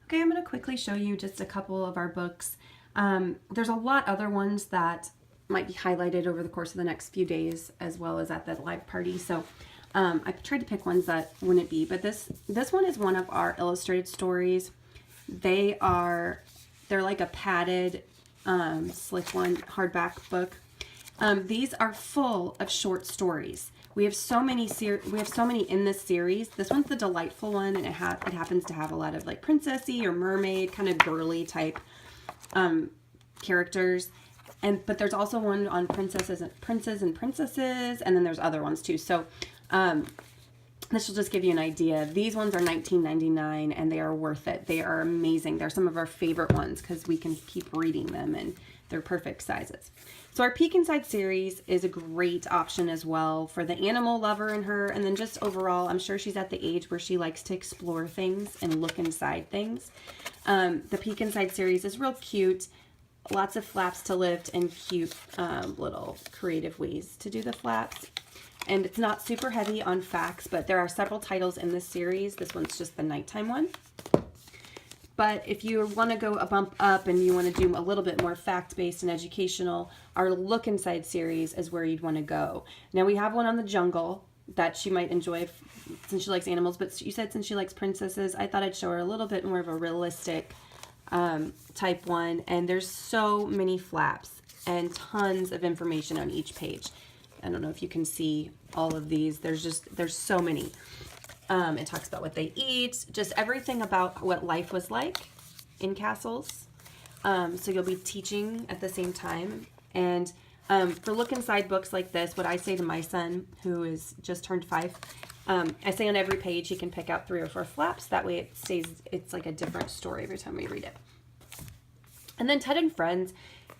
Okay, I'm going to quickly show you just a couple of our books. There's a lot other ones that might be highlighted over the course of the next few days, as well as at the live party. So I tried to pick ones that wouldn't be, but this one is one of our illustrated stories. They're like a padded, slick one hardback book. These are full of short stories. We have so many in this series. This one's the delightful one, and it happens to have a lot of like princessy or mermaid kind of girly type characters. But there's also one on princes and princesses, and then there's other ones too. So this will just give you an idea. These ones are $19.99 and they are worth it. They are amazing. They're some of our favorite ones because we can keep reading them and they're perfect sizes. So our Peek Inside series is a great option as well for the animal lover in her, and then just overall, I'm sure she's at the age where she likes to explore things and look inside things. The Peek Inside series is real cute. Lots of flaps to lift and cute little creative ways to do the flaps. And it's not super heavy on facts, but there are several titles in this series. This one's just the nighttime one. But if you want to go a bump up and you want to do a little bit more fact-based and educational, our Look Inside series is where you'd want to go. Now we have one on the jungle that she might enjoy since she likes animals, but you said since she likes princesses, I thought I'd show her a little bit more of a realistic type one. And there's so many flaps and tons of information on each page. I don't know if you can see all of these. There's so many. It talks about what they eat, just everything about what life was like in castles. So you'll be teaching at the same time. And for Look Inside books like this, what I say to my son, who is just turned 5, I say on every page he can pick out 3 or 4 flaps. That way it's like a different story every time we read it. And then Ted and Friends.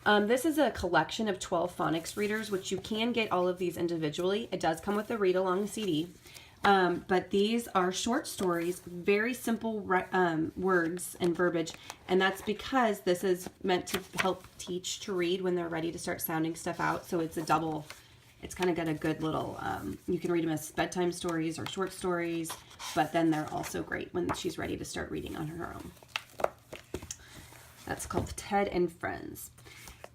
This is a collection of 12 phonics readers, which you can get all of these individually. It does come with a read-along CD. But these are short stories, very simple words and verbiage, and that's because this is meant to help teach to read when they're ready to start sounding stuff out. So it's it's kind of got a good little, you can read them as bedtime stories or short stories, but then they're also great when she's ready to start reading on her own. That's called Ted and Friends.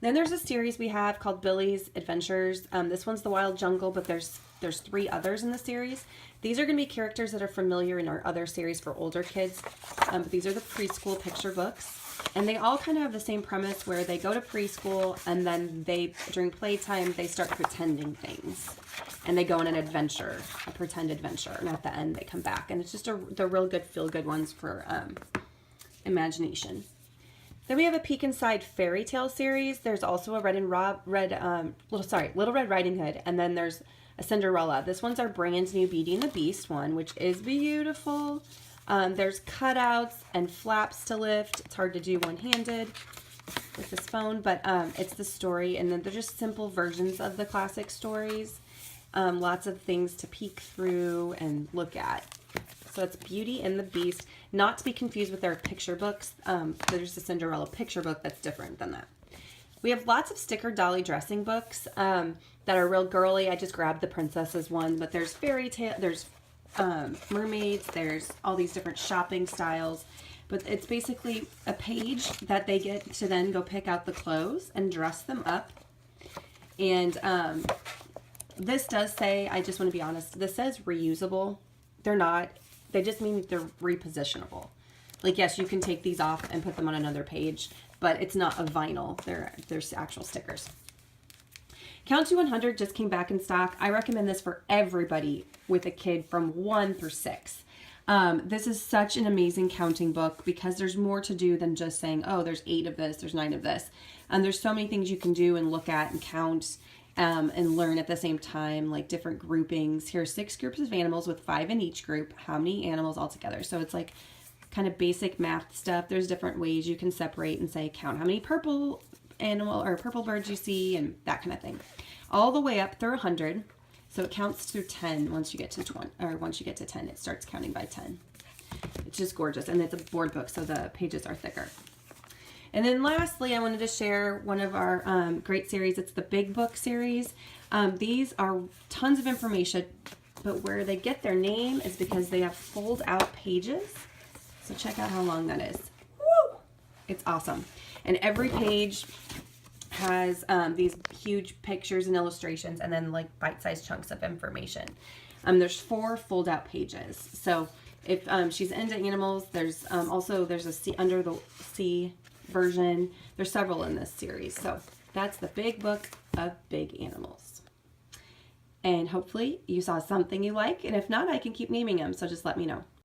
Then there's a series we have called Billy's Adventures. This one's The Wild Jungle, but there's 3 others in the series. These are going to be characters that are familiar in our other series for older kids. But these are the preschool picture books. And they all kind of have the same premise where they go to preschool and then during playtime, they start pretending things. And they go on an adventure, a pretend adventure. And at the end, they come back. And it's just they're real good, feel-good ones for imagination. Then we have a Peek Inside fairy tale series. There's also a Little Red Riding Hood, and then there's a Cinderella. This one's our brand new Beauty and the Beast one, which is beautiful. There's cutouts and flaps to lift. It's hard to do one-handed with this phone, but it's the story, and then they're just simple versions of the classic stories. Lots of things to peek through and look at. So it's Beauty and the Beast, not to be confused with their picture books. There's a Cinderella picture book that's different than that. We have lots of sticker dolly dressing books that are real girly. I just grabbed the princesses one, but there's fairy tale, there's mermaids, there's all these different shopping styles. But it's basically a page that they get to then go pick out the clothes and dress them up. And this does say, I just want to be honest, this says reusable. They're not. They just mean they're repositionable. Like, yes, you can take these off and put them on another page, but it's not a vinyl. They're actual stickers. Count to 100 just came back in stock. I recommend this for everybody with a kid from 1 through 6. This is such an amazing counting book because there's more to do than just saying, oh, there's 8 of this, there's 9 of this. And there's so many things you can do and look at and count and learn at the same time, like different groupings. Here's 6 groups of animals with 5 in each group. How many animals altogether? So it's like kind of basic math stuff. There's different ways you can separate and say, count how many purple animal or purple birds you see and that kind of thing. All the way up through 100. So it counts through 10 once you get to 20, or once you get to 10, it starts counting by 10. It's just gorgeous. And it's a board book, so the pages are thicker. And then lastly, I wanted to share one of our great series. It's the Big Book series. These are tons of information, but where they get their name is because they have fold out pages. So check out how long that is. It's awesome. And every page has these huge pictures and illustrations, and then like bite-sized chunks of information. There's 4 fold-out pages. So if she's into animals, there's there's a sea under the sea version. There's several in this series. So that's the Big Book of Big Animals. And hopefully you saw something you like. And if not, I can keep naming them. So just let me know.